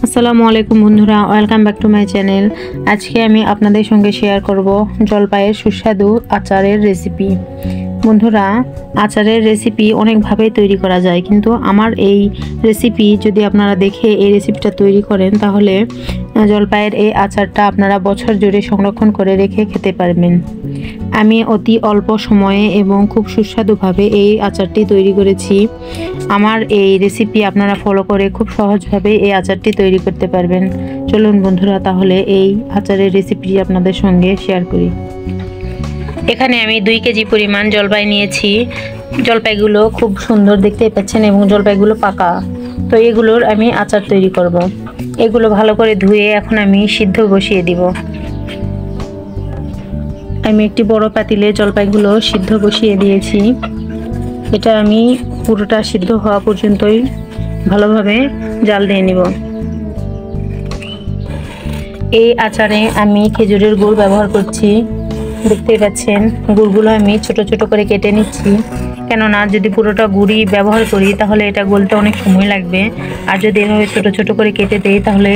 আসসালামু আলাইকুম বন্ধুরা, welcome back to my channel. আজকে আমি আপনাদের সঙ্গে শেয়ার করব জলপাইয়ের সুস্বাদু আচারের রেসিপি। বন্ধুরা, আচারের রেসিপি অনেকভাবেই তৈরি করা যায়, কিন্তু আমার এই রেসিপি যদি আপনারা দেখে এই রেসিপিটা তৈরি করেন তাহলে জলপাইয়ের এই আচারটা আপনারা বছর জুড়ে সংরক্ষণ করে রেখে খেতে পারবেন। আমি অতি অল্প সময়ে এবং খুব সুস্বাদুভাবে এই আচারটি তৈরি করেছি। আমার এই রেসিপি আপনারা ফলো করে খুব সহজভাবে এই আচারটি তৈরি করতে পারবেন। চলুন বন্ধুরা, তাহলে এই আচারের রেসিপিটি আপনাদের সঙ্গে শেয়ার করি। এখানে আমি 2 কেজি পরিমাণ জলপাই নিয়েছি। জলপাইগুলো খুব সুন্দর দেখতেই পাচ্ছেন এবং জলপাইগুলো পাকা। তো এগুলোর আমি আচার তৈরি করব। এগুলো ভালো করে ধুয়ে এখন আমি সিদ্ধ বসিয়ে দিব। আমি একটি বড় পাতিলে জলপাইগুলো সিদ্ধ বসিয়ে দিয়েছি। এটা আমি পুরোটা সিদ্ধ হওয়া পর্যন্তই ভালোভাবে জাল দিয়ে নিব। এই আচারে আমি খেজুরের গুড় ব্যবহার করছি। দেখতেই পাচ্ছেন গুড়গুলো আমি ছোট ছোট করে কেটে নিচ্ছি, কেননা যদি পুরোটা গুড়ই ব্যবহার করি তাহলে এটা গলতে অনেক সময় লাগবে, আর যদি এভাবে ছোট ছোট করে কেটে দেই তাহলে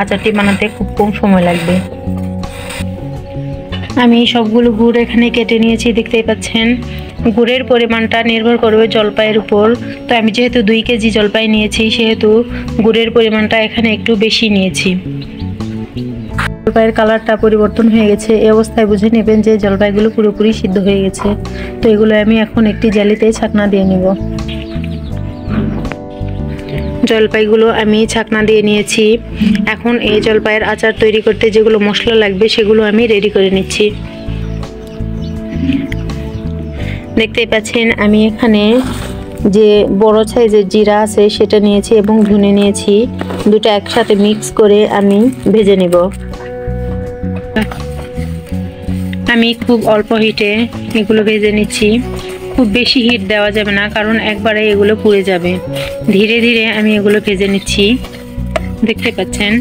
আচারটি বানাতে খুব কম সময় লাগবে। আমি সবগুলো গুড় এখানে কেটে নিয়েছি। দেখতেই পাচ্ছেন গুড়ের পরিমাণটা নির্ভর করবে জলপাইয়ের উপর। তো আমি যেহেতু 2 কেজি জলপাই নিয়েছি সেহেতু গুড়ের পরিমাণটা এখানে একটু বেশি নিয়েছি। জলপাইয়ের কালারটা পরিবর্তন হয়ে গেছে, এই অবস্থায় বুঝে নেবেন যে জলপাইগুলো পুরোপুরি সিদ্ধ হয়ে গেছে। তো এগুলো আমি এখন একটি জালিতে ছাকনা দিয়ে নিব। জলপাইগুলো আমি ছাকনা দিয়ে নিয়েছি। এখন এই জলপাইয়ের আচার তৈরি করতে যেগুলো মশলা লাগবে সেগুলো আমি রেডি করে নিচ্ছি। দেখতেই পাচ্ছেন আমি এখানে যে বড় সাইজের জিরা আছে সেটা নিয়েছি এবং ধনে নিয়েছি। দুটো একসাথে মিক্স করে আমি ভেজে নিব। আমি খুব অল্প হিটে এগুলো ভেজে নিচ্ছি। খুব বেশি হিট দেওয়া যাবে না, কারণ একবারে এগুলো পুড়ে যাবে। ধীরে ধীরে আমি এগুলো ভেজে নিচ্ছি। দেখতে পাচ্ছেন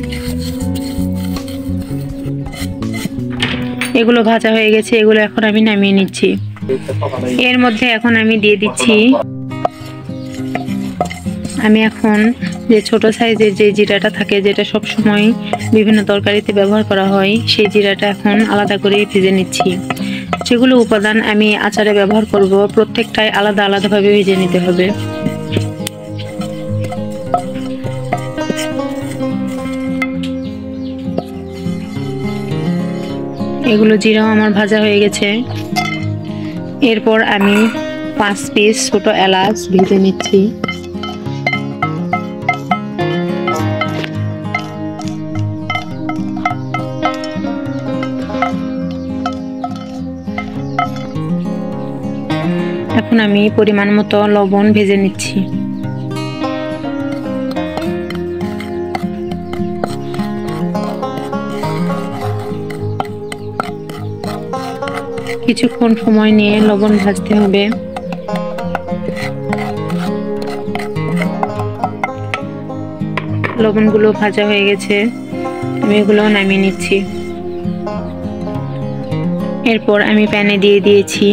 এগুলো ভাজা হয়ে গেছে। এগুলো এখন আমি নামিয়ে নিচ্ছি। এর মধ্যে এখন আমি দিয়ে দিচ্ছি, আমি এখন যে ছোট সাইজের যে জিরাটা থাকে, যেটা সব সময় বিভিন্ন তরকারিতে ব্যবহার করা হয়, সেই জিরাটা এখন আলাদা করে ভেজে নিচ্ছি। যেগুলো উপাদান আমি আচারে ব্যবহার করব প্রত্যেকটাই আলাদা আলাদাভাবে ভেজে নিতে হবে। এগুলো জিরাও আমার ভাজা হয়ে গেছে। এরপর আমি 5 পিস ছোট এলাচ ভেজে নিচ্ছি। এখন আমি পরিমাণ মতো লবণ ভেজে নিচ্ছি। কিছুক্ষণ সময় নিয়ে লবণ ভাজতে হবে। লবণগুলো ভাজা হয়ে গেছে, আমি এগুলো নামিয়ে নিচ্ছি। এরপর আমি প্যানে দিয়ে দিয়েছি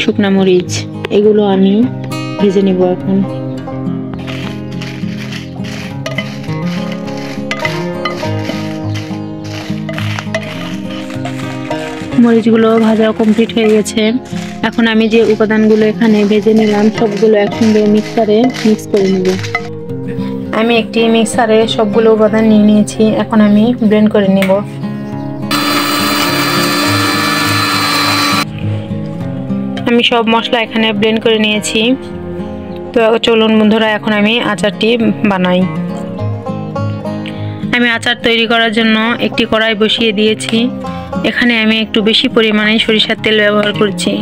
শুকনা মরিচ, এগুলো আমি ভেজে নেব। এখন মরিচগুলো ভাজা কমপ্লিট হয়ে গেছে। এখন আমি যে উপাদানগুলো এখানে ভেজে নিলাম সবগুলো একসঙ্গে মিক্সারে মিক্স করে নেব। আমি একটি মিক্সারে সবগুলো উপাদান নিয়ে নিয়েছি, এখন আমি ব্লেন্ড করে নেব। আমি সব মশলা এখানে ব্লেন্ড করে নিয়েছি। তো চলুন বন্ধুরা, এখন আমি আচারটি বানাই। আমি আচার তৈরি করার জন্য একটি কড়াই বসিয়ে দিয়েছি। এখানে আমি একটু বেশি পরিমাণে সরিষার তেল ব্যবহার করছি।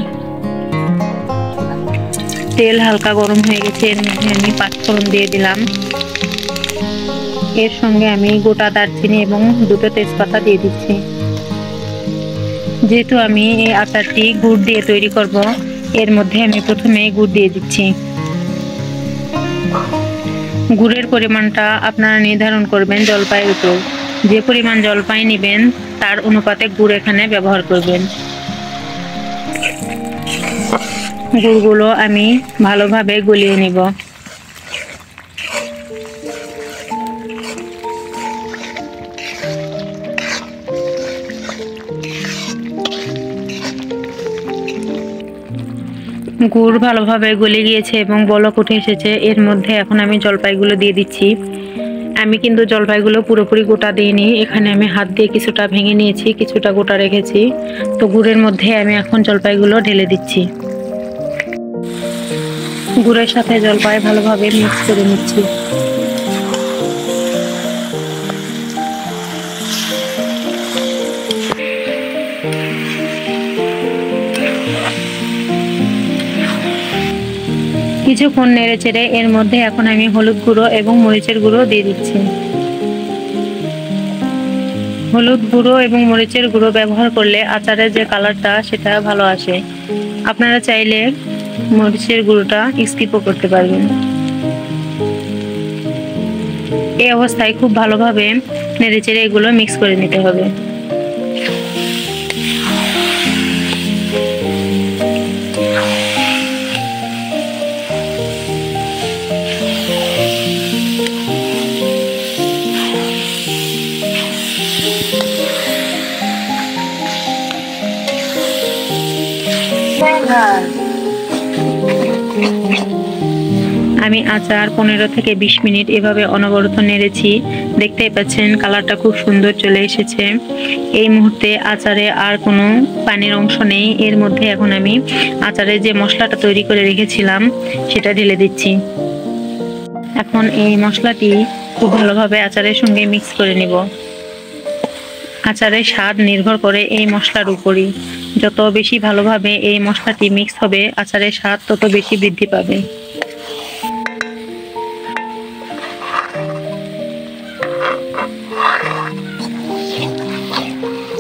তেল হালকা গরম হয়ে গেছে, এর মধ্যে আমি 5 ফোড়ন দিয়ে দিলাম। এর সঙ্গে আমি গোটা দারচিনি এবং 2টো তেজপাতা দিয়ে দিচ্ছি। যেহেতু আমি এই আচারটি গুড় দিয়ে তৈরি করব, এর মধ্যে আমি প্রথমে গুড় দিয়ে দিচ্ছি। গুড়ের পরিমাণটা আপনারা নির্ধারণ করবেন জলপাইয়ের উপর। যে পরিমাণ জলপাই নেবেন তার অনুপাতে গুড় এখানে ব্যবহার করবেন। গুড়গুলো আমি ভালোভাবে গলিয়ে নিব। গুড় ভালোভাবে গলে গিয়েছে এবং বলক উঠে এসেছে। এর মধ্যে এখন আমি জলপাইগুলো দিয়ে দিচ্ছি। আমি কিন্তু জলপাইগুলো পুরোপুরি গোটা দিইনি, এখানে আমি হাত দিয়ে কিছুটা ভেঙে নিয়েছি, কিছুটা গোটা রেখেছি। তো গুড়ের মধ্যে আমি এখন জলপাইগুলো ঢেলে দিচ্ছি। গুড়ের সাথে জলপাই ভালোভাবে মিক্স করে নিচ্ছি। কিছুক্ষণ নেড়ে চেড়ে এর মধ্যে এখন আমি হলুদ গুঁড়ো এবং মরিচের গুঁড়ো দিয়ে দিচ্ছি। হলুদ গুঁড়ো এবং মরিচের গুঁড়ো ব্যবহার করলে আচারের যে কালারটা সেটা ভালো আসে। আপনারা চাইলে মরিচের গুঁড়োটা স্কিপও করতে পারবেন। এই অবস্থায় খুব ভালোভাবে নেড়েচেড়ে এগুলো মিক্স করে নিতে হবে। আমি আচার 15 থেকে 20 মিনিট এভাবে অনবরত নেড়েছি। দেখতেই পাচ্ছেন কালারটা খুব সুন্দর চলে এসেছে। এই মুহূর্তে আচারে আর কোনো পানির অংশ নেই। এর মধ্যে এখন আমি আচারে যে মশলাটা তৈরি করে রেখেছিলাম সেটা ঢেলে দিচ্ছি। এখন এই মশলাটি খুব ভালোভাবে আচারের সঙ্গে মিক্স করে নিব। আচারের স্বাদ নির্ভর করে এই মশলার উপরই। যত বেশি ভালোভাবে এই মশলাটি মিক্স হবে আচারের স্বাদ তত বেশি বৃদ্ধি পাবে।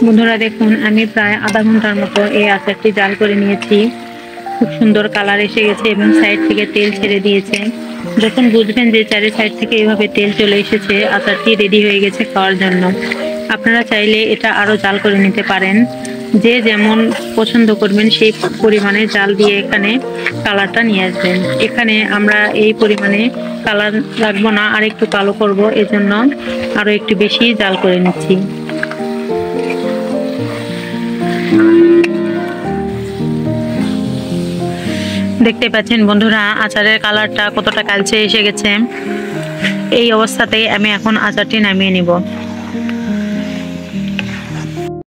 বন্ধুরা দেখুন, আমি প্রায় আধা ঘন্টার মতো এই আচারটি জাল করে নিয়েছি। খুব সুন্দর কালার এসে গেছে এবং সাইড থেকে তেল ছেড়ে দিয়েছে। যখন বুঝবেন যে চারি সাইড থেকে এইভাবে তেল চলে এসেছে, আচারটি রেডি হয়ে গেছে খাওয়ার জন্য। আপনারা চাইলে এটা আরো জাল করে নিতে পারেন। যে যেমন পছন্দ করবেন সেই পরিমাণে জাল দিয়ে এখানে কালারটা নিয়ে আসবেন। এখানে আমরা এই পরিমাণে কালার রাখবো না, আর একটু কালো করব, এজন্য আরো একটু বেশি জাল করে নিচ্ছি। দেখতে পাচ্ছেন বন্ধুরা আচারের কালারটা কতটা কালচে এসে গেছে। এই অবস্থাতেই আমি এখন আচারটি নামিয়ে নিব।